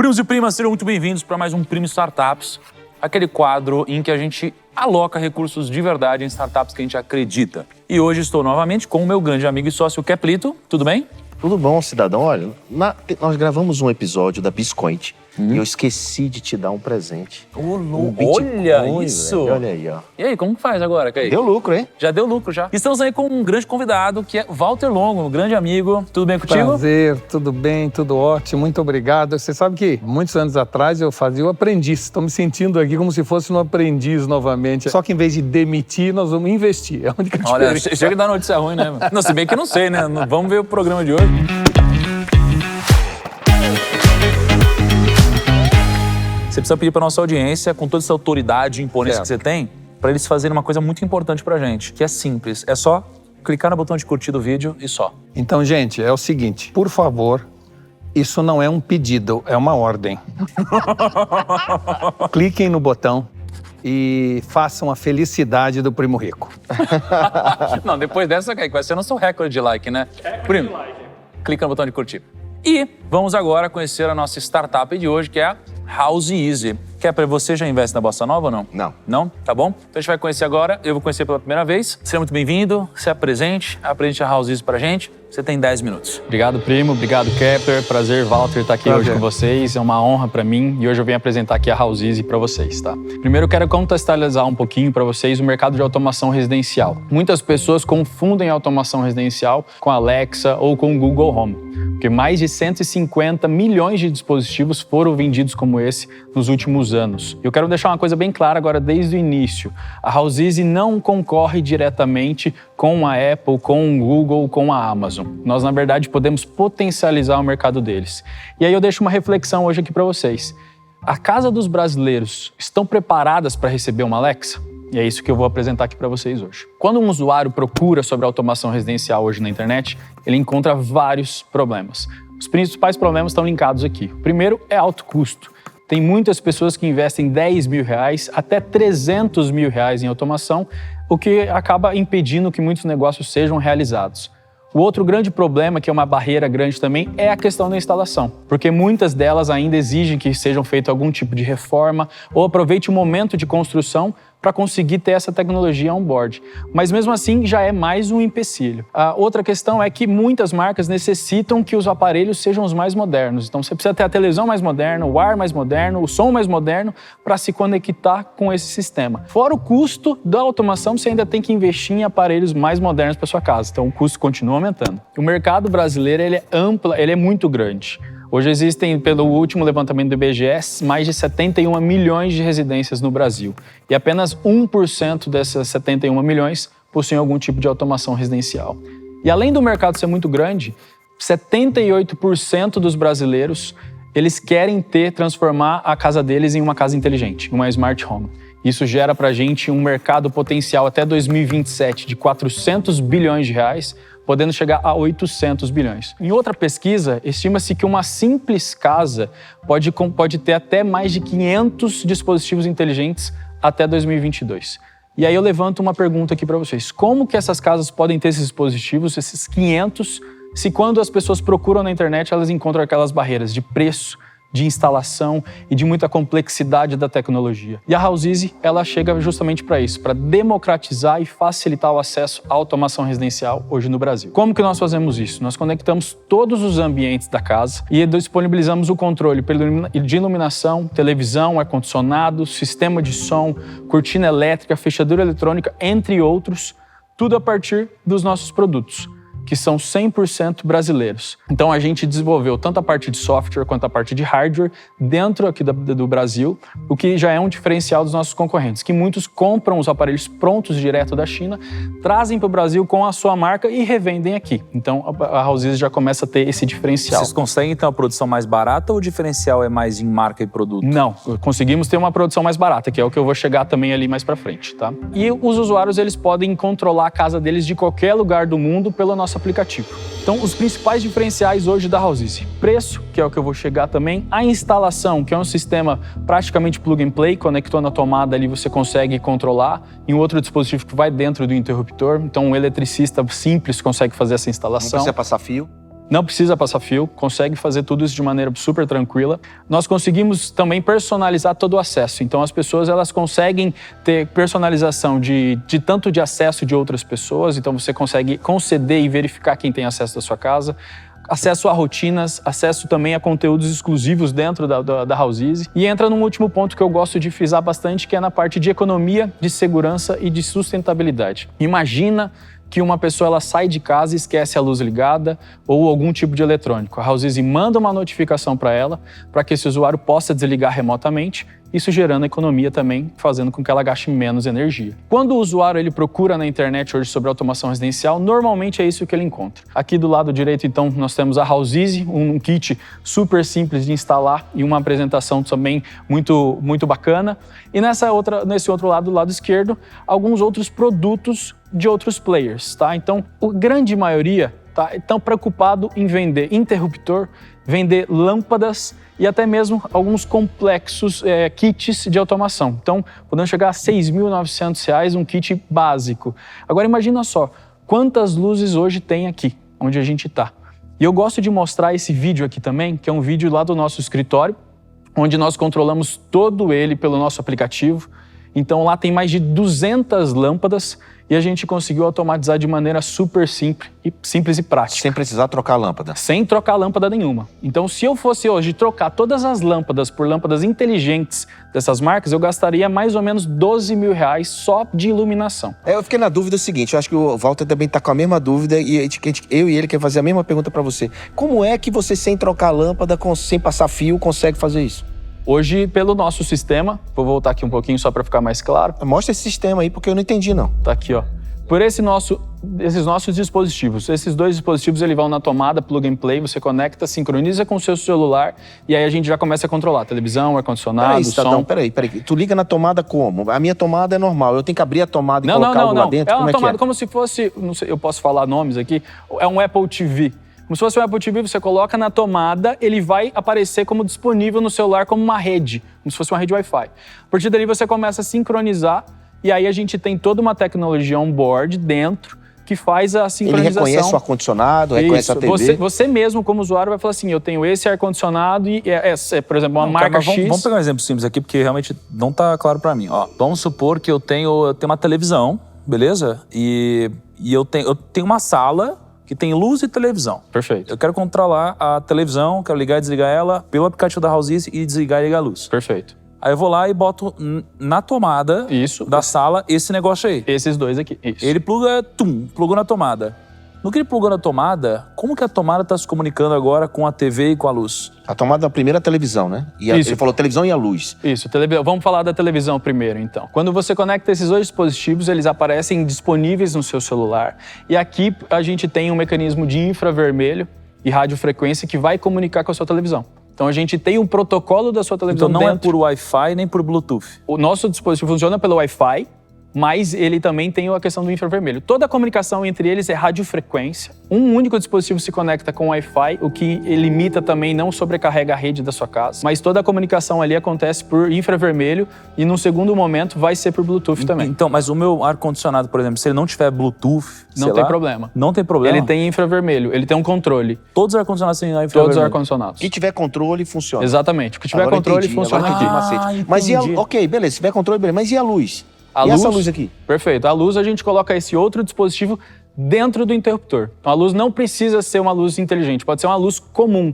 Primos e primas, sejam muito bem-vindos para mais um Primo Startups, aquele quadro em que a gente aloca recursos de verdade em startups que a gente acredita. E hoje estou novamente com o meu grande amigo e sócio Keplito. Tudo bem? Tudo bom, cidadão? Olha, nós gravamos um episódio da Biscoint e eu esqueci de te dar um presente. Olha isso! Velho. Olha aí, ó. E aí, como que faz agora, Kaique? Deu lucro, hein? Já deu lucro, já. Estamos aí com um grande convidado, que é Walter Longo, um grande amigo. Tudo bem contigo? Prazer, tudo bem, tudo ótimo, muito obrigado. Você sabe que muitos anos atrás eu fazia o aprendiz. Estou me sentindo aqui como se fosse um aprendiz novamente. Só que em vez de demitir, nós vamos investir. É a única diferença. Olha, chega de dar notícia ruim, né? Não, se bem que eu não sei, né? Vamos ver o programa de hoje. Você precisa pedir para nossa audiência, com toda essa autoridade e imponência que você tem, para eles fazerem uma coisa muito importante pra gente, que é simples. É só clicar no botão de curtir do vídeo e só. Então, gente, é o seguinte, por favor, isso não é um pedido, é uma ordem. Cliquem no botão e façam a felicidade do Primo Rico. Não, depois dessa, Kaique, vai ser nosso recorde de like, né? Primo, clica no botão de curtir. E vamos agora conhecer a nossa startup de hoje, que é a House Easy. Você já investe na Bossa Nova ou não? Não. Não? Tá bom? Então a gente vai conhecer agora, eu vou conhecer pela primeira vez. Seja muito bem-vindo, se apresente a House Easy pra gente. Você tem 10 minutos. Obrigado, Primo. Obrigado, Kepler. Prazer, Walter, estar aqui hoje com vocês. É uma honra para mim e hoje eu venho apresentar aqui a House Easy para vocês, tá? Primeiro eu quero contextualizar um pouquinho para vocês o mercado de automação residencial. Muitas pessoas confundem a automação residencial com a Alexa ou com o Google Home, porque mais de 150 milhões de dispositivos foram vendidos como esse nos últimos anos. Eu quero deixar uma coisa bem clara agora desde o início. A House Easy não concorre diretamente com a Apple, com o Google, com a Amazon. Nós, na verdade, podemos potencializar o mercado deles. E aí eu deixo uma reflexão hoje aqui para vocês. A casa dos brasileiros estão preparadas para receber uma Alexa? E é isso que eu vou apresentar aqui para vocês hoje. Quando um usuário procura sobre automação residencial hoje na internet, ele encontra vários problemas. Os principais problemas estão linkados aqui. O primeiro é alto custo. Tem muitas pessoas que investem R$10 mil até R$300 mil em automação, o que acaba impedindo que muitos negócios sejam realizados. O outro grande problema, que é uma barreira grande também, é a questão da instalação, porque muitas delas ainda exigem que sejam feito algum tipo de reforma ou aproveite o momento de construção para conseguir ter essa tecnologia on-board. Mas mesmo assim já é mais um empecilho. A outra questão é que muitas marcas necessitam que os aparelhos sejam os mais modernos. Então você precisa ter a televisão mais moderna, o ar mais moderno, o som mais moderno para se conectar com esse sistema. Fora o custo da automação, você ainda tem que investir em aparelhos mais modernos para sua casa. Então o custo continua aumentando. O mercado brasileiro ele é amplo, ele é muito grande. Hoje existem, pelo último levantamento do IBGE, mais de 71 milhões de residências no Brasil. E apenas 1% dessas 71 milhões possuem algum tipo de automação residencial. E além do mercado ser muito grande, 78% dos brasileiros eles querem transformar a casa deles em uma casa inteligente, uma smart home. Isso gera para a gente um mercado potencial até 2027 de 400 bilhões de reais, podendo chegar a 800 bilhões. Em outra pesquisa, estima-se que uma simples casa pode ter até mais de 500 dispositivos inteligentes até 2022. E aí eu levanto uma pergunta aqui para vocês. Como que essas casas podem ter esses dispositivos, esses 500, se quando as pessoas procuram na internet, elas encontram aquelas barreiras de preço, de instalação e de muita complexidade da tecnologia. E a House Easy, ela chega justamente para isso, para democratizar e facilitar o acesso à automação residencial hoje no Brasil. Como que nós fazemos isso? Nós conectamos todos os ambientes da casa e disponibilizamos o controle de iluminação, televisão, ar-condicionado, sistema de som, cortina elétrica, fechadura eletrônica, entre outros, tudo a partir dos nossos produtos, que são 100% brasileiros. Então a gente desenvolveu tanto a parte de software quanto a parte de hardware dentro aqui do Brasil, o que já é um diferencial dos nossos concorrentes, que muitos compram os aparelhos prontos direto da China, trazem para o Brasil com a sua marca e revendem aqui. Então a House Easy já começa a ter esse diferencial. Vocês conseguem ter uma produção mais barata ou o diferencial é mais em marca e produto? Não, conseguimos ter uma produção mais barata, que é o que eu vou chegar também ali mais para frente, tá? E os usuários, eles podem controlar a casa deles de qualquer lugar do mundo pelo nosso aplicativo. Então, os principais diferenciais hoje da House Easy: preço, que é o que eu vou chegar também, a instalação, que é um sistema praticamente plug and play, conectou na tomada ali você consegue controlar, e um outro dispositivo que vai dentro do interruptor, então um eletricista simples consegue fazer essa instalação. Não precisa passar fio? Não precisa passar fio, consegue fazer tudo isso de maneira super tranquila. Nós conseguimos também personalizar todo o acesso. Então as pessoas elas conseguem ter personalização de tanto de acesso de outras pessoas. Então você consegue conceder e verificar quem tem acesso da sua casa. Acesso a rotinas, acesso também a conteúdos exclusivos dentro da Houseizy. E entra num último ponto que eu gosto de frisar bastante, que é na parte de economia, de segurança e de sustentabilidade. Imagina que uma pessoa ela sai de casa e esquece a luz ligada ou algum tipo de eletrônico. A Houseizy manda uma notificação para ela, para que esse usuário possa desligar remotamente, isso gerando economia também, fazendo com que ela gaste menos energia. Quando o usuário ele procura na internet hoje sobre automação residencial, normalmente é isso que ele encontra. Aqui do lado direito, então, nós temos a Houseizy, um kit super simples de instalar e uma apresentação também muito, muito bacana. E nesse outro lado, do lado esquerdo, alguns outros produtos de outros players, tá? Então, a grande maioria estão preocupado em vender interruptor, vender lâmpadas e até mesmo alguns complexos kits de automação. Então, podendo chegar a R$ 6.900 um kit básico. Agora, imagina só, quantas luzes hoje tem aqui, onde a gente está. E eu gosto de mostrar esse vídeo aqui também, que é um vídeo lá do nosso escritório, onde nós controlamos todo ele pelo nosso aplicativo. Então, lá tem mais de 200 lâmpadas e a gente conseguiu automatizar de maneira super simples e prática. Sem precisar trocar a lâmpada. Sem trocar lâmpada nenhuma. Então, se eu fosse hoje trocar todas as lâmpadas por lâmpadas inteligentes dessas marcas, eu gastaria mais ou menos R$12.000 só de iluminação. Eu fiquei na dúvida seguinte, eu acho que o Walter também está com a mesma dúvida e eu e ele quer fazer a mesma pergunta para você. Como é que você, sem trocar a lâmpada, sem passar fio, consegue fazer isso? Hoje, pelo nosso sistema, vou voltar aqui um pouquinho só para ficar mais claro. Mostra esse sistema aí, porque eu não entendi, não. Tá aqui, ó. Por esses nossos dispositivos. Esses dois dispositivos, eles vão na tomada, plug and play, você conecta, sincroniza com o seu celular e aí a gente já começa a controlar televisão, ar-condicionado, som. Peraí. Tu liga na tomada como? A minha tomada é normal, eu tenho que abrir a tomada e colocar algo lá dentro? É uma tomada que é? como se fosse, não sei, eu posso falar nomes aqui, é um Apple TV. Como se fosse um Apple TV, você coloca na tomada, ele vai aparecer como disponível no celular como uma rede, como se fosse uma rede Wi-Fi. A partir dali você começa a sincronizar e aí a gente tem toda uma tecnologia on-board dentro que faz a sincronização. Ele reconhece o ar-condicionado, reconhece a TV? Você mesmo, como usuário, vai falar assim, eu tenho esse ar-condicionado e por exemplo, uma marca X. Vamos pegar um exemplo simples aqui, porque realmente não está claro para mim. Ó, vamos supor que eu tenho uma televisão, beleza? E eu tenho uma sala que tem luz e televisão. Perfeito. Eu quero controlar a televisão, quero ligar e desligar ela pelo aplicativo da Houseizy e desligar e ligar a luz. Perfeito. Aí eu vou lá e boto na tomada da sala esse negócio aí. Esses dois aqui, isso. Ele plugou na tomada. No que ele plugou na tomada, como que a tomada está se comunicando agora com a TV e com a luz? A tomada da primeira televisão, né? Isso. Ele falou televisão e a luz. Isso, vamos falar da televisão primeiro, então. Quando você conecta esses dois dispositivos, eles aparecem disponíveis no seu celular. E aqui a gente tem um mecanismo de infravermelho e radiofrequência que vai comunicar com a sua televisão. Então a gente tem um protocolo da sua televisão dentro. Então não dentro. é por Wi-Fi nem por Bluetooth. O nosso dispositivo funciona pelo Wi-Fi, mas ele também tem a questão do infravermelho. Toda a comunicação entre eles é radiofrequência. Um único dispositivo se conecta com o Wi-Fi, o que limita também, não sobrecarrega a rede da sua casa. Mas toda a comunicação ali acontece por infravermelho e no segundo momento vai ser por Bluetooth também. Então, mas o meu ar-condicionado, por exemplo, se ele não tiver Bluetooth, não tem problema. Não tem problema? Ele tem infravermelho, ele tem um controle. Todos os ar-condicionados têm infravermelho? Todos os ar-condicionados. O que tiver controle, funciona. Exatamente. O que tiver Agora controle, entendi. funciona aqui. Mas ok, beleza, se tiver controle, beleza. Mas e a luz? Essa luz aqui? Perfeito. A luz, a gente coloca esse outro dispositivo dentro do interruptor. Então, a luz não precisa ser uma luz inteligente, pode ser uma luz comum.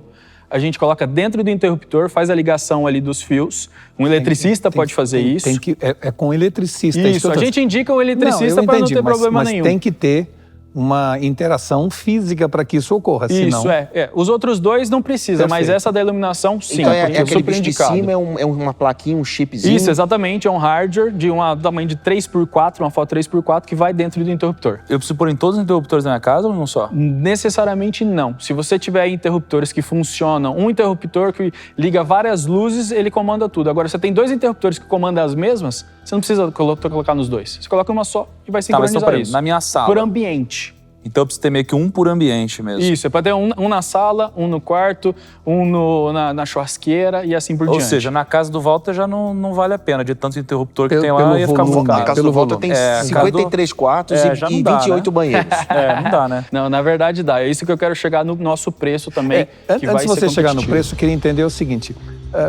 A gente coloca dentro do interruptor, faz a ligação ali dos fios. Um eletricista pode fazer isso. É com eletricista. Isso, a gente indica o eletricista para não ter problema nenhum. Mas tem que ter uma interação física para que isso ocorra. Isso, senão... Os outros dois não precisa, mas essa da iluminação, sim. Então aquele super bicho indicado. de cima é uma plaquinha, um chipzinho? Isso, exatamente. É um hardware de um tamanho de 3x4, uma foto 3x4, que vai dentro do interruptor. Eu preciso pôr em todos os interruptores da minha casa ou não só? Necessariamente não. Se você tiver interruptores que funcionam, um interruptor que liga várias luzes, ele comanda tudo. Agora, você tem dois interruptores que comandam as mesmas, você não precisa colocar nos dois. Você coloca uma só e vai sincronizar isso. Na minha sala. Por ambiente. Então precisa ter meio que um por ambiente mesmo. Isso, é para ter um na sala, um no quarto, um na churrasqueira e assim por diante. Ou seja, na casa do Walter já não vale a pena, de tanto interruptor que tem lá, pelo ia ficar volume, focado. A casa do Walter tem 53 quartos já e não dá, 28 né? banheiros. Não dá, né? Não, na verdade dá. É isso que eu quero chegar no nosso preço também. Que vai Antes de você ser chegar no competitivo. preço, eu queria entender o seguinte.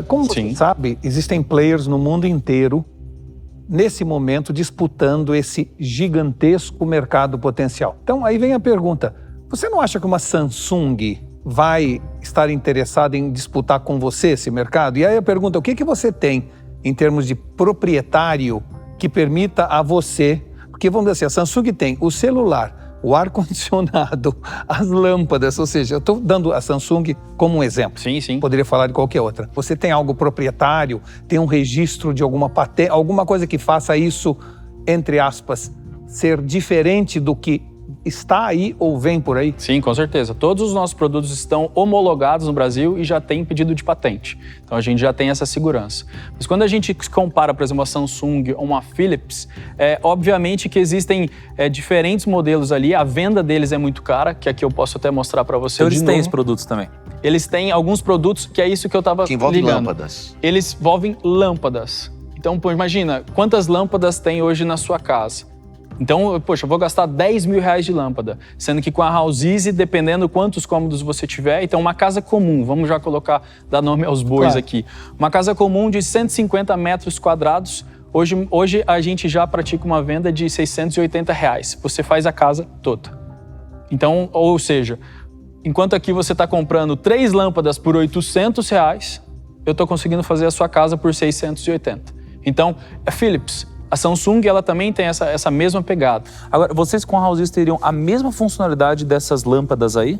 Como você Sim. sabe, existem players no mundo inteiro, nesse momento, disputando esse gigantesco mercado potencial. Então, aí vem a pergunta. Você não acha que uma Samsung vai estar interessada em disputar com você esse mercado? E aí a pergunta, o que você tem em termos de proprietário que permita a você... Porque, vamos dizer assim, a Samsung tem o celular, o ar-condicionado, as lâmpadas, ou seja, eu estou dando a Samsung como um exemplo. Sim, sim. Poderia falar de qualquer outra. Você tem algo proprietário, tem um registro de alguma patente, alguma coisa que faça isso, entre aspas, ser diferente do que está aí ou vem por aí? Sim, com certeza. Todos os nossos produtos estão homologados no Brasil e já tem pedido de patente. Então a gente já tem essa segurança. Mas quando a gente compara, por exemplo, uma Samsung ou uma Philips, obviamente que existem diferentes modelos ali. A venda deles é muito cara, que aqui eu posso até mostrar para você. Então eles de têm novo. esses produtos também. Eles têm alguns produtos que é isso que eu estava Que envolve ligando. lâmpadas. Eles envolvem lâmpadas. Então, pô, imagina, quantas lâmpadas tem hoje na sua casa? Então, poxa, eu vou gastar 10 mil reais de lâmpada, sendo que com a House Easy, dependendo quantos cômodos você tiver, então uma casa comum, vamos já dar nome aos bois Claro. aqui. Uma casa comum de 150 metros quadrados, hoje a gente já pratica uma venda de 680 reais. Você faz a casa toda. Então, ou seja, enquanto aqui você está comprando 3 lâmpadas por 800 reais, eu estou conseguindo fazer a sua casa por 680. Então, a Philips, a Samsung, ela também tem essa mesma pegada. Agora, vocês com a House Easy teriam a mesma funcionalidade dessas lâmpadas aí?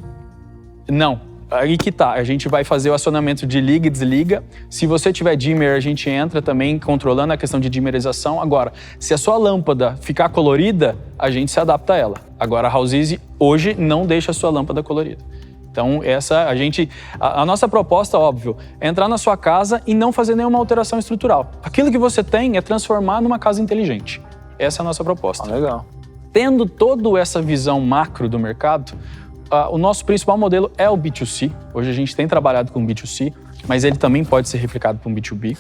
Não, aí que tá. A gente vai fazer o acionamento de liga e desliga. Se você tiver dimmer, a gente entra também controlando a questão de dimmerização. Agora, se a sua lâmpada ficar colorida, a gente se adapta a ela. Agora, a House Easy hoje não deixa a sua lâmpada colorida. Então, a nossa proposta, óbvio, é entrar na sua casa e não fazer nenhuma alteração estrutural. Aquilo que você tem é transformar numa casa inteligente. Essa é a nossa proposta. Legal. Tendo toda essa visão macro do mercado, o nosso principal modelo é o B2C. Hoje a gente tem trabalhado com B2C, mas ele também pode ser replicado para um B2B.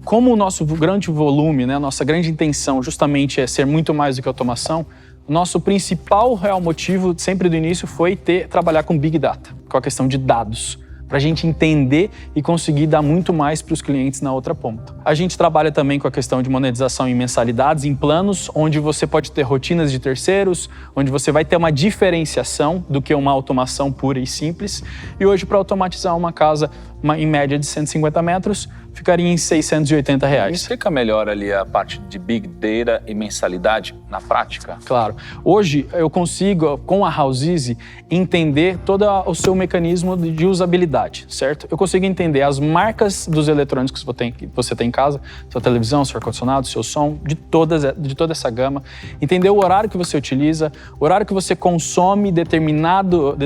Como o nosso grande volume, né, a nossa grande intenção justamente é ser muito mais do que automação, nosso principal real motivo, sempre do início, foi trabalhar com Big Data, com a questão de dados, para a gente entender e conseguir dar muito mais para os clientes na outra ponta. A gente trabalha também com a questão de monetização em mensalidades, em planos, onde você pode ter rotinas de terceiros, onde você vai ter uma diferenciação do que uma automação pura e simples. E hoje, para automatizar uma casa em média de 150 metros, ficaria em 680 Me reais. explica melhor ali a parte de Big Data e mensalidade na prática. Claro. Hoje eu consigo, com a House Easy, entender todo o seu mecanismo de usabilidade, certo? Eu consigo entender as marcas dos eletrônicos que você tem em casa, sua televisão, seu ar-condicionado, seu som, de toda essa gama. Entender o horário que você utiliza, o horário que você consome determinado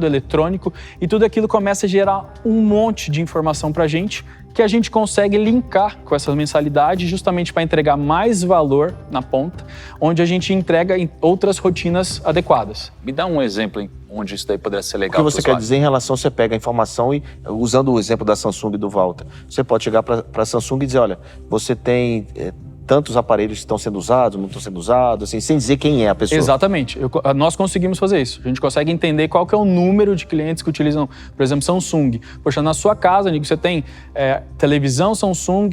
eletrônico, e tudo aquilo começa a gerar um monte de informação pra gente, que a gente consegue linkar com essas mensalidades justamente para entregar mais valor na ponta, onde a gente entrega em outras rotinas adequadas. Me dá um exemplo em onde isso daí poderia ser O legal. que você quer dizer em relação, você pega a informação e, usando o exemplo da Samsung e do Walter, você pode chegar para a Samsung e dizer, olha, você tem tantos aparelhos que estão sendo usados, não estão sendo usados, assim, sem dizer quem é a pessoa. Exatamente. Nós conseguimos fazer isso. A gente consegue entender qual que é o número de clientes que utilizam, por exemplo, Samsung. Poxa, na sua casa, Nico, você tem televisão Samsung,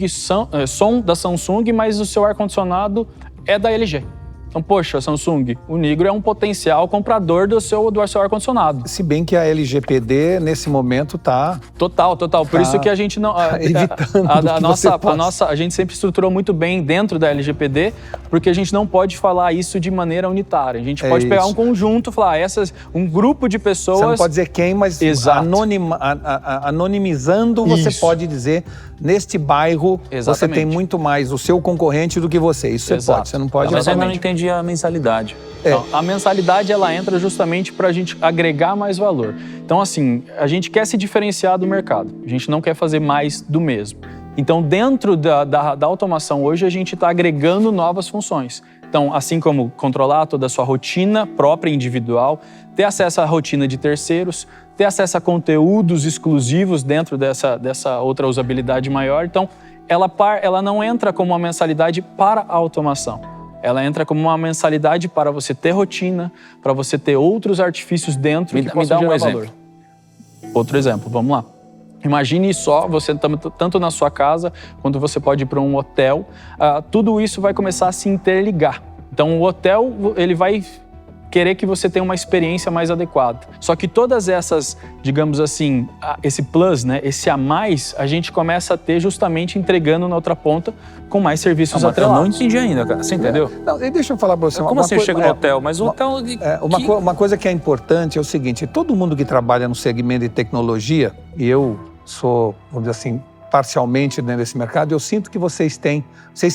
som da Samsung, mas o seu ar-condicionado é da LG. Então, poxa, Samsung, o Nigro é um potencial comprador do seu ar-condicionado. Se bem que a LGPD, nesse momento, está... Total. Por isso que a gente não... evitando a gente sempre estruturou muito bem dentro da LGPD, porque a gente não pode falar isso de maneira unitária. A gente pode pegar um conjunto, falar, um grupo de pessoas... Você não pode dizer quem, mas anonimizando, você pode dizer, neste bairro, você tem muito mais o seu concorrente do que você. Isso você pode, você não pode... Mas eu não entendi a mensalidade. Então, a mensalidade, ela entra justamente para a gente agregar mais valor. Então, assim, a gente quer se diferenciar do mercado. A gente não quer fazer mais do mesmo. Então, dentro da automação hoje, a gente está agregando novas funções. Então, assim como controlar toda a sua rotina própria, individual, ter acesso à rotina de terceiros, ter acesso a conteúdos exclusivos dentro dessa outra usabilidade maior. Então, ela não entra como uma mensalidade para a automação. Ela entra como uma mensalidade para você ter rotina, para você ter outros artifícios dentro que possam gerar valor. Outro exemplo, vamos lá. Imagine só, você tanto na sua casa, quanto você pode ir para um hotel, tudo isso vai começar a se interligar. Então, o hotel, ele vai querer que você tenha uma experiência mais adequada. Só que todas essas, digamos assim, esse plus, né, esse a mais, a gente começa a ter justamente entregando na outra ponta com mais serviços atrelados. Eu não entendi ainda, cara. Você entendeu? Não, e deixa eu falar para você. Como assim chega no hotel? Mas o hotel... Uma coisa que é importante é o seguinte, todo mundo que trabalha no segmento de tecnologia, e eu sou, vamos dizer assim, parcialmente dentro desse mercado, eu sinto que vocês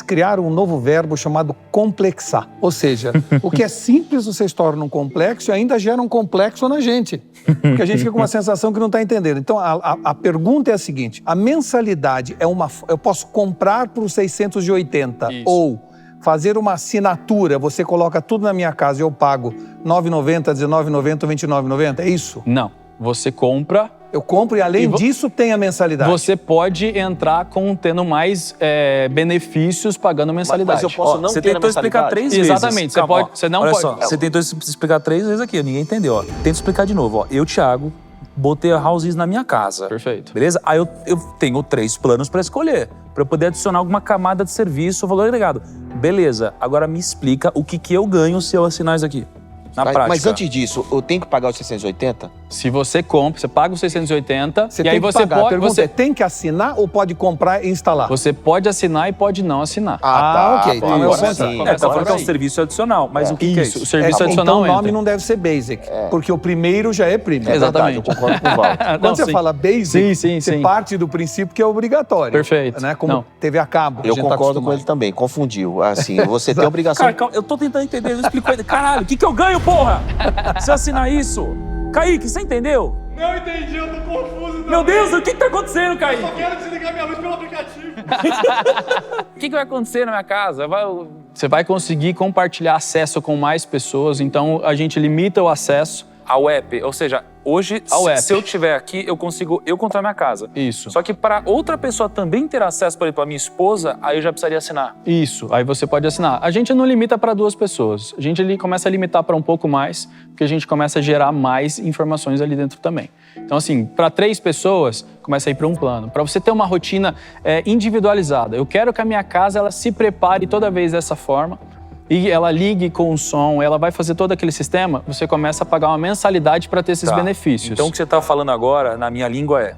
criaram um novo verbo chamado complexar. Ou seja, o que é simples vocês tornam complexo e ainda gera um complexo na gente. Porque a gente fica com uma sensação que não está entendendo. Então, a pergunta é a seguinte, a mensalidade eu posso comprar por 680 Isso. ou fazer uma assinatura, você coloca tudo na minha casa e eu pago R$ 9,90, R$19,90, R$29,90, é isso? Não, você compra... Eu compro e, além disso, tem a mensalidade. Você pode entrar tendo mais benefícios pagando mensalidade. Mas eu posso não você ter a tentou explicar mensalidade? 3 vezes. Exatamente, você não olha pode. Só, você tentou explicar 3 vezes aqui, ninguém entendeu. Ó. Tenta explicar de novo. Ó. Eu, Thiago, botei a House na minha casa. Perfeito. Beleza? Aí eu tenho 3 planos para escolher, para eu poder adicionar alguma camada de serviço, valor agregado. Beleza, agora me explica o que eu ganho se eu assinar isso aqui. Na prática. Mas antes disso, eu tenho que pagar os 680? Se você compra, você paga os 680 Você e tem aí que você pagar. pode. A pergunta é, tem que assinar ou pode comprar e instalar? Você pode assinar e pode não assinar. ok. Então Agora eu sim. sim. Tá falando que é um sim. serviço adicional, mas o que é Isso, isso? o serviço adicional Então o nome entra. não deve ser Basic, porque o primeiro já é Premium. É Exatamente. verdade, eu concordo com o Walter. Quando Não, você sim. fala Basic, Sim, você sim. parte do princípio que é obrigatório. Perfeito. Né? Como Não. TV a cabo. Eu a gente tá concordo com acostumado. ele também, confundiu. Assim, você tem a obrigação... Cara, calma, eu tô tentando entender, não explicou ainda. Caralho, o que eu ganho, porra? Se eu assinar isso? Kaique, você entendeu? Não entendi, eu tô confuso também. Meu Deus, o que tá acontecendo, Kaique? Eu quero desligar minha luz pelo aplicativo. O que vai acontecer na minha casa? Você vai conseguir compartilhar acesso com mais pessoas, então a gente limita o acesso ao app, ou seja, hoje, Ao app. se eu estiver aqui, eu consigo controlar minha casa. Isso. Só que para outra pessoa também ter acesso, por exemplo, a minha esposa, aí eu já precisaria assinar. Isso, aí você pode assinar. A gente não limita para 2 pessoas, a gente começa a limitar para um pouco mais, porque a gente começa a gerar mais informações ali dentro também. Então, assim, para 3 pessoas, começa a ir para um plano. Para você ter uma rotina individualizada. Eu quero que a minha casa ela se prepare toda vez dessa forma, e ela ligue com o som, ela vai fazer todo aquele sistema, você começa a pagar uma mensalidade para ter esses benefícios. Então, o que você está falando agora, na minha língua, é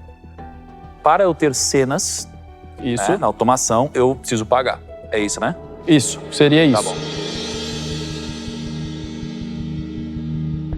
para eu ter cenas, Isso. né, na automação, eu preciso pagar. É isso, né? Isso, seria isso. Tá bom.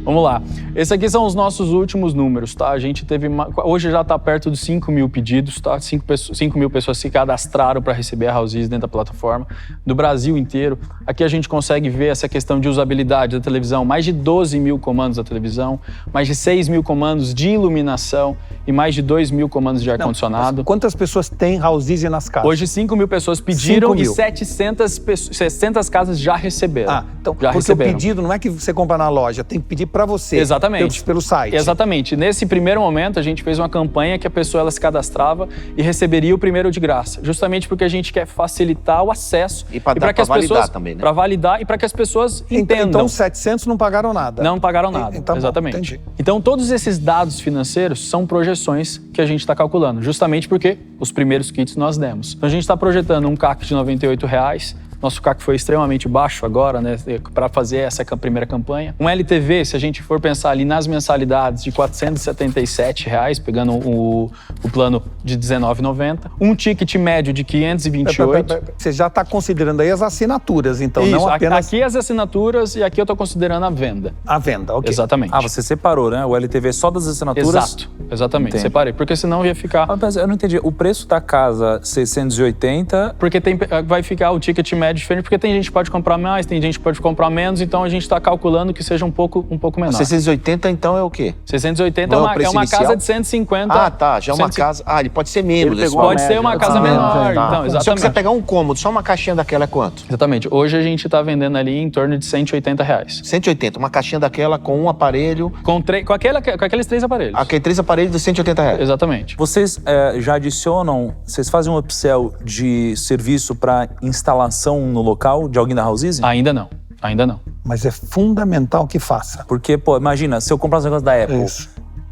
Vamos lá. Esses aqui são os nossos últimos números, tá? A gente teve... Hoje já está perto dos 5 mil pedidos, tá? 5 mil pessoas se cadastraram para receber a House Easy dentro da plataforma, do Brasil inteiro. Aqui a gente consegue ver essa questão de usabilidade da televisão. Mais de 12 mil comandos da televisão, mais de 6 mil comandos de iluminação e mais de 2 mil comandos de ar-condicionado. Quantas pessoas têm House Easy nas casas? Hoje 5 mil pessoas pediram 5 mil. e 700 casas já receberam. Então, já porque receberam. o pedido não é que você compra na loja, tem que pedir para você. Exatamente. Pelo site. Exatamente. Nesse primeiro momento, a gente fez uma campanha que a pessoa ela se cadastrava e receberia o primeiro de graça. Justamente porque a gente quer facilitar o acesso. E para que as validar pessoas, também, né? Para validar e para que as pessoas entendam. Então, os 700 não pagaram nada. Não pagaram nada, Então, exatamente. entendi. Então, todos esses dados financeiros são projeções que a gente está calculando, justamente porque os primeiros kits nós demos. Então, a gente está projetando um CAC de R$ 98,00. Nosso CAC foi extremamente baixo agora, né, para fazer essa primeira campanha. Um LTV, se a gente for pensar ali nas mensalidades de R$ 477,00, pegando o plano de R$ 19,90. Um ticket médio de R$ 528. Você já está considerando aí as assinaturas, então, Isso, não apenas aqui as assinaturas e aqui eu estou considerando a venda. a venda, ok. Exatamente. Ah, você separou, né? O LTV só das assinaturas? Exato, exatamente. Entendi. Separei, porque senão ia ficar... Mas eu não entendi. O preço da casa 680... Porque vai ficar o ticket médio diferente porque tem gente que pode comprar mais, tem gente que pode comprar menos, então a gente está calculando que seja um pouco menor. 680 então é o quê? 680 Não é uma inicial? casa de 150. Ah, tá. Já é uma casa... Ah, ele pode ser menos. Pode ser uma casa menor. Então, exatamente. Se eu quiser pegar um cômodo, só uma caixinha daquela é quanto? Exatamente. Hoje a gente está vendendo ali em torno de R$180. 180. Uma caixinha daquela com um aparelho... Com aqueles 3 aparelhos. Aquele 3 aparelhos de R$180. Exatamente. Vocês já adicionam, vocês fazem um upsell de serviço para instalação no local de alguém da House Easy? Ainda não. Mas é fundamental que faça. Porque, pô, imagina, se eu comprar os negócios da Apple, Isso.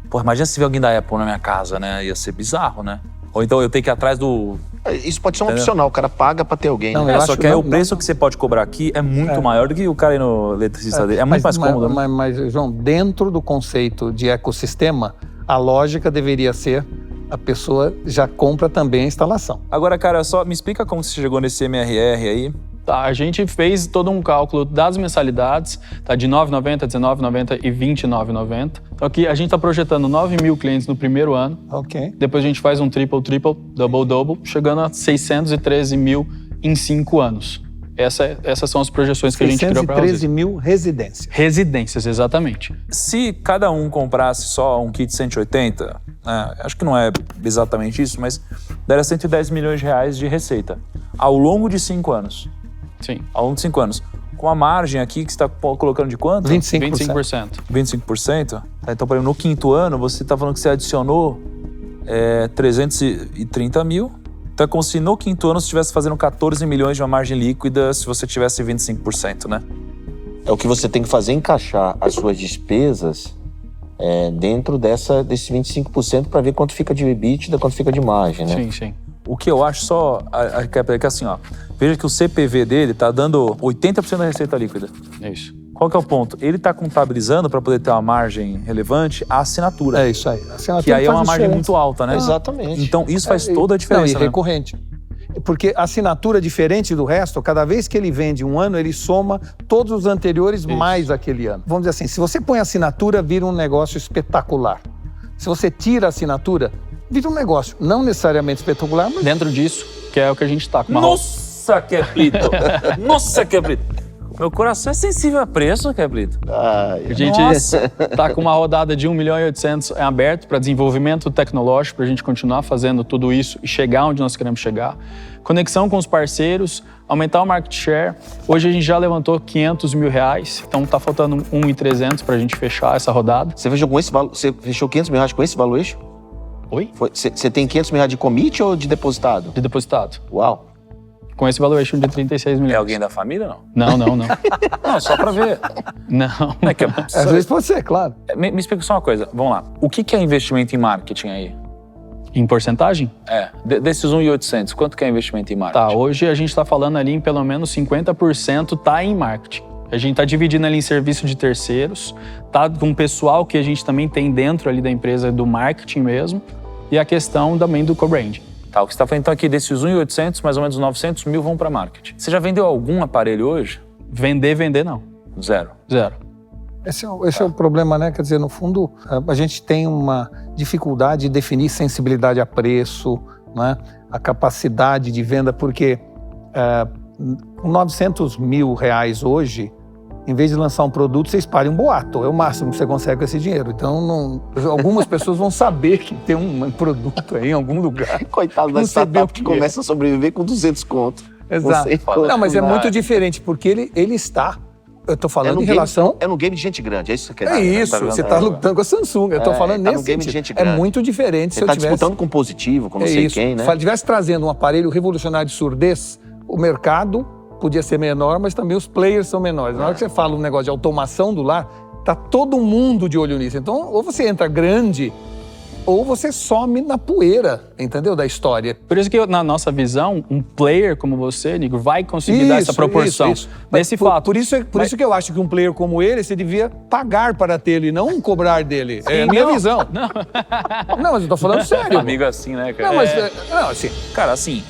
pô, imagina se tiver alguém da Apple na minha casa, né? Ia ser bizarro, né? Ou então eu tenho que ir atrás do... Isso pode ser um opcional, o cara paga pra ter alguém. Não, né? eu só acho que aí não, o preço que você pode cobrar aqui é muito maior do que o cara ir no eletricista dele. É muito mais cômodo, né? Mas, João, dentro do conceito de ecossistema, a lógica deveria ser a pessoa já compra também a instalação. Agora, cara, só me explica como você chegou nesse MRR aí. Tá, a gente fez todo um cálculo das mensalidades, tá, de R$ 9,90, R$19,90 e R$29,90. Então aqui a gente está projetando 9 mil clientes no primeiro ano. Ok. Depois a gente faz um triple, double, chegando a 613 mil em 5 anos. Essas são as projeções que a gente criou para 613 mil residências. Residências, exatamente. Se cada um comprasse só um kit 180, acho que não é exatamente isso, mas daria R$110 milhões de receita ao longo de 5 anos. Sim. Ao longo de 5 anos. Com a margem aqui que você está colocando de quanto? 25%. 25%? Então, por exemplo, no quinto ano, você está falando que você adicionou 330 mil. Então é como se no quinto ano você estivesse fazendo 14 milhões de uma margem líquida se você tivesse 25%, né? É o que você tem que fazer, encaixar as suas despesas dentro desses 25% para ver quanto fica de EBITDA, quanto fica de margem, né? Sim. O que eu acho só, é que assim, ó, veja que o CPV dele tá dando 80% da receita líquida. É isso. Qual que é o ponto? Ele tá contabilizando, para poder ter uma margem relevante, a assinatura. É isso aí. A assinatura que aí é faz uma margem diferença. muito alta, né? Exatamente. Então isso faz toda a diferença, Não, e né? recorrente. Porque a assinatura, diferente do resto, cada vez que ele vende um ano, ele soma todos os anteriores mais aquele ano. Vamos dizer assim, se você põe a assinatura, vira um negócio espetacular. Se você tira a assinatura, vira um negócio não necessariamente espetacular, mas... Dentro disso, que é o que a gente está com uma Nossa, Keplito! Nossa, Keplito! Meu coração é sensível a preço, Keplito. A gente está com uma rodada de 1,8 milhão em aberto para desenvolvimento tecnológico, para a gente continuar fazendo tudo isso e chegar onde nós queremos chegar. Conexão com os parceiros, aumentar o market share. Hoje a gente já levantou R$500 mil, então está faltando 1.300 para a gente fechar essa rodada. Você fechou com esse valor? Você fechou R$500 mil com esse valuation? Oi? Você tem R$500 mil de commit ou de depositado? De depositado. Uau! Com esse valuation de 36 milhões. É alguém da família, não? Não. Não, só pra ver. Não. Não é que Às vezes pode ser, claro. Me explica só uma coisa, vamos lá. O que é investimento em marketing aí? Em porcentagem? Desses 1.800, quanto que é investimento em marketing? Tá, hoje a gente está falando ali em pelo menos 50% tá em marketing. A gente está dividindo ali em serviço de terceiros, tá com o pessoal que a gente também tem dentro ali da empresa do marketing mesmo, e a questão também do co-branding. Tá, o que você está falando então aqui, desses 1.800, mais ou menos 900 mil vão para marketing. Você já vendeu algum aparelho hoje? Vender não. Zero. Esse é o problema, né? Quer dizer, no fundo, a gente tem uma dificuldade de definir sensibilidade a preço, né? A capacidade de venda, porque com R$900 mil hoje, em vez de lançar um produto, você espalha um boato. É o máximo que você consegue com esse dinheiro. Então, algumas pessoas vão saber que tem um produto aí em algum lugar. Coitado da startup que começa a sobreviver com 200 conto. Exato. Não, mas é muito diferente, porque ele está... Eu estou falando em relação... É no game de gente grande, é isso que você quer É dizer. isso, você está lutando com a Samsung. Eu estou falando tá nesse no game de sentido. gente grande. É muito diferente Você se eu está tivesse... disputando com Positivo, com não sei quem, né? Se eu estivesse trazendo um aparelho revolucionário de surdez, o mercado podia ser menor, mas também os players são menores. Na hora que você fala um negócio de automação do lar, tá todo mundo de olho nisso. Então, ou você entra grande, ou você some na poeira, entendeu? Da história. Por isso que, na nossa visão, um player como você, Nico, vai conseguir dar essa proporção. Isso. Nesse fato. Por isso que eu acho que um player como ele, você devia pagar para tê-lo e não cobrar dele. É a minha visão. Não, mas eu tô falando sério. Amigo assim, né, cara? Não, mas... Não, assim... Cara, assim,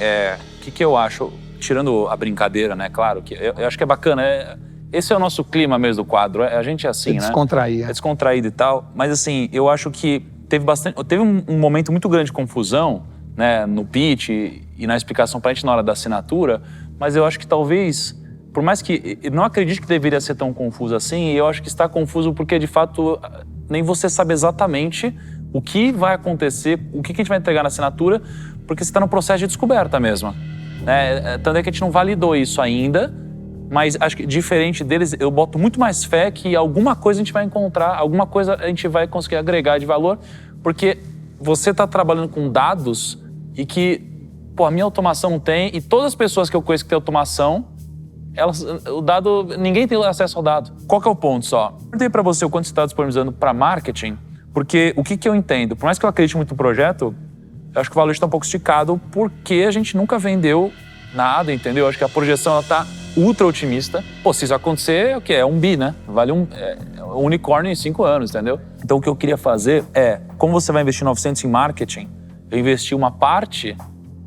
o que eu acho, tirando a brincadeira, né, claro, que eu acho que é bacana, esse é o nosso clima mesmo do quadro, a gente é assim, né? Descontrair. É descontraído e tal, mas assim, eu acho que teve um momento muito grande de confusão, né, no pitch e na explicação pra gente na hora da assinatura, mas eu acho que talvez, por mais que eu não acredite que deveria ser tão confuso assim, eu acho que está confuso porque, de fato, nem você sabe exatamente o que vai acontecer, o que a gente vai entregar na assinatura, porque você está no processo de descoberta mesmo. Tanto é que a gente não validou isso ainda, mas acho que diferente deles, eu boto muito mais fé que alguma coisa a gente vai encontrar, alguma coisa a gente vai conseguir agregar de valor, porque você está trabalhando com dados e que, a minha automação não tem, e todas as pessoas que eu conheço que têm automação, ninguém tem acesso ao dado. Qual que é o ponto só? Eu perguntei para você o quanto você está disponibilizando para marketing, porque o que eu entendo? Por mais que eu acredite muito no projeto, eu acho que o valor está um pouco esticado porque a gente nunca vendeu nada, entendeu? Eu acho que a projeção está ultra otimista. Se isso acontecer, o que é? Um bi, né? Vale um unicórnio em 5 anos, entendeu? Então o que eu queria fazer é, como você vai investir 900 em marketing, eu investi uma parte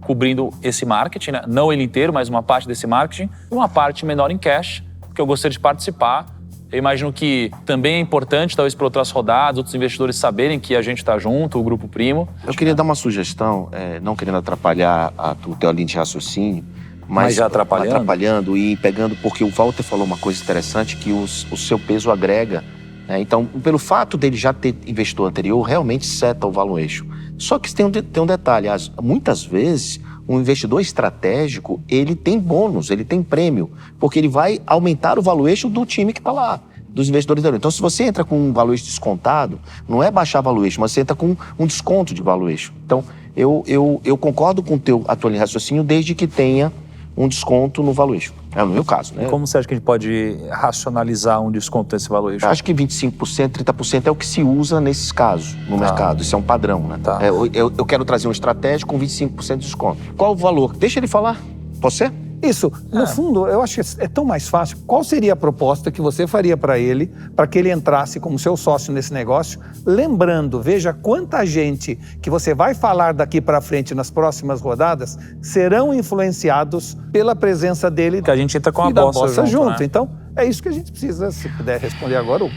cobrindo esse marketing, né? Não ele inteiro, mas uma parte desse marketing, e uma parte menor em cash, que eu gostaria de participar. Eu imagino que também é importante, talvez para outras rodadas, outros investidores saberem que a gente está junto, o Grupo Primo. Eu queria dar uma sugestão, não querendo atrapalhar o teu linha de raciocínio, mas já atrapalhando e pegando, porque o Walter falou uma coisa interessante, que o seu peso agrega. Então, pelo fato dele já ter investidor anterior, realmente seta o valuation. Só que tem um detalhe, muitas vezes um investidor estratégico, ele tem bônus, ele tem prêmio, porque ele vai aumentar o valuation do time que está lá, dos investidores anteriores. Então, se você entra com um valuation descontado, não é baixar valuation, mas você entra com um desconto de valuation. Então, eu concordo com a tua linha de raciocínio desde que tenha um desconto no valuation. É no meu caso, né? Como você acha que a gente pode racionalizar um desconto nesse valuation? Eu acho que 25%, 30% é o que se usa nesses casos no mercado. Isso é um padrão, né? Tá. Eu quero trazer um estratégico com 25% de desconto. Qual o valor? Deixa ele falar. Pode ser? Isso, no fundo, eu acho que é tão mais fácil. Qual seria a proposta que você faria para ele, para que ele entrasse como seu sócio nesse negócio? Lembrando, veja quanta gente que você vai falar daqui para frente nas próximas rodadas serão influenciados pela presença dele. Que a gente entra com a e da bossa bossa junto. né? Então, é isso que a gente precisa, se puder responder agora.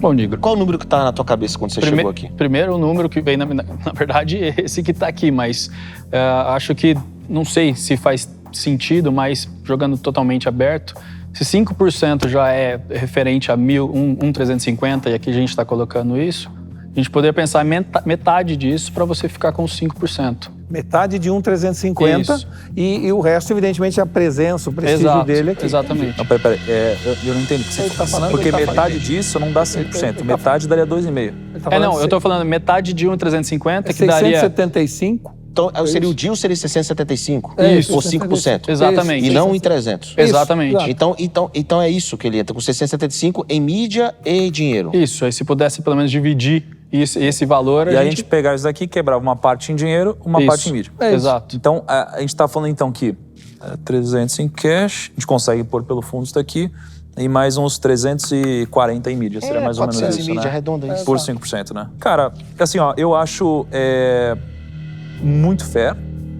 Bom, Nigro. Qual o número que está na tua cabeça quando você chegou aqui? Primeiro, o número que vem, na verdade, é esse que está aqui, mas acho que, não sei se faz sentido, mas jogando totalmente aberto, se 5% já é referente a 1.350 e aqui a gente está colocando isso, a gente poderia pensar metade disso para você ficar com 5%. Metade de 1.350 e o resto, evidentemente, a presença, o prestígio dele aqui. Exatamente. Não, peraí, eu não entendi o que você está falando. Porque metade disso não dá 5%, metade daria 2,5%. Eu estou falando metade de 1.350 que daria... 675. Então, seria o deal, seria 675? Isso. Ou 5%? Exatamente. E não em 300? Exatamente. Então é isso que ele entra, com 675 em mídia e dinheiro. Isso, aí se pudesse pelo menos dividir esse valor... E aí a gente pegava isso daqui, quebrava uma parte em dinheiro, uma parte em mídia. Exato. Então, a gente está falando então que 300 em cash, a gente consegue pôr pelo fundo isso daqui, e mais uns 340 em mídia, seria mais ou menos 400 isso, em mídia, né? arredonda isso. Por 5%, né? Cara, assim, eu acho muito fair,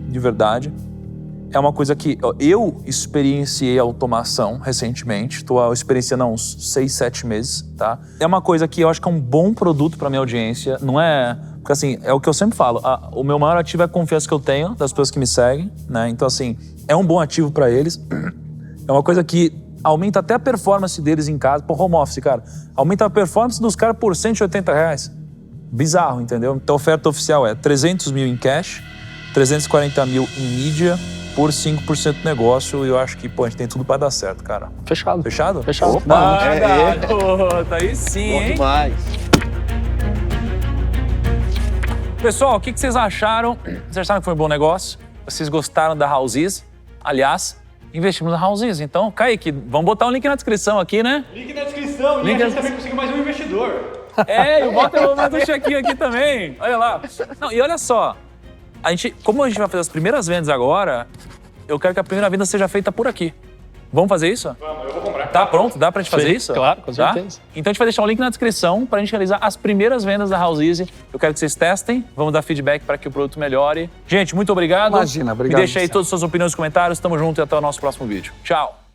de verdade. É uma coisa que eu experienciei automação recentemente. Estou experienciando há uns 6, 7 meses, tá? É uma coisa que eu acho que é um bom produto para minha audiência. Não é... Porque, assim, é o que eu sempre falo. O meu maior ativo é a confiança que eu tenho das pessoas que me seguem, né? Então, assim, é um bom ativo para eles. É uma coisa que aumenta até a performance deles em casa. Home office, cara. Aumenta a performance dos caras por R$180. Bizarro, entendeu? Então, a oferta oficial é 300 mil em cash, 340 mil em mídia, por 5% do negócio, e eu acho que, a gente tem tudo pra dar certo, cara. Fechado. Fechado? Fechado. Opa, garoto, aí sim, hein? Demais. Pessoal, o que vocês acharam? Vocês acharam que foi um bom negócio? Vocês gostaram da Houseeasy? Aliás, investimos na Houseeasy. Então, Kaique, vamos botar um link na descrição aqui, né? Link na descrição e a gente também conseguiu mais um investidor. E o Walter mais um chequinho aqui também. Olha lá. Não, e olha só, como a gente vai fazer as primeiras vendas agora, eu quero que a primeira venda seja feita por aqui. Vamos fazer isso? Vamos, eu vou comprar. Tá pronto? Dá pra gente fazer isso? Claro, com Tá? certeza. Então a gente vai deixar o link na descrição pra gente realizar as primeiras vendas da Houseeasy. Eu quero que vocês testem, vamos dar feedback para que o produto melhore. Gente, muito obrigado. Imagina, obrigado. Me deixa aí todas as suas opiniões nos comentários. Tamo junto e até o nosso próximo vídeo. Tchau.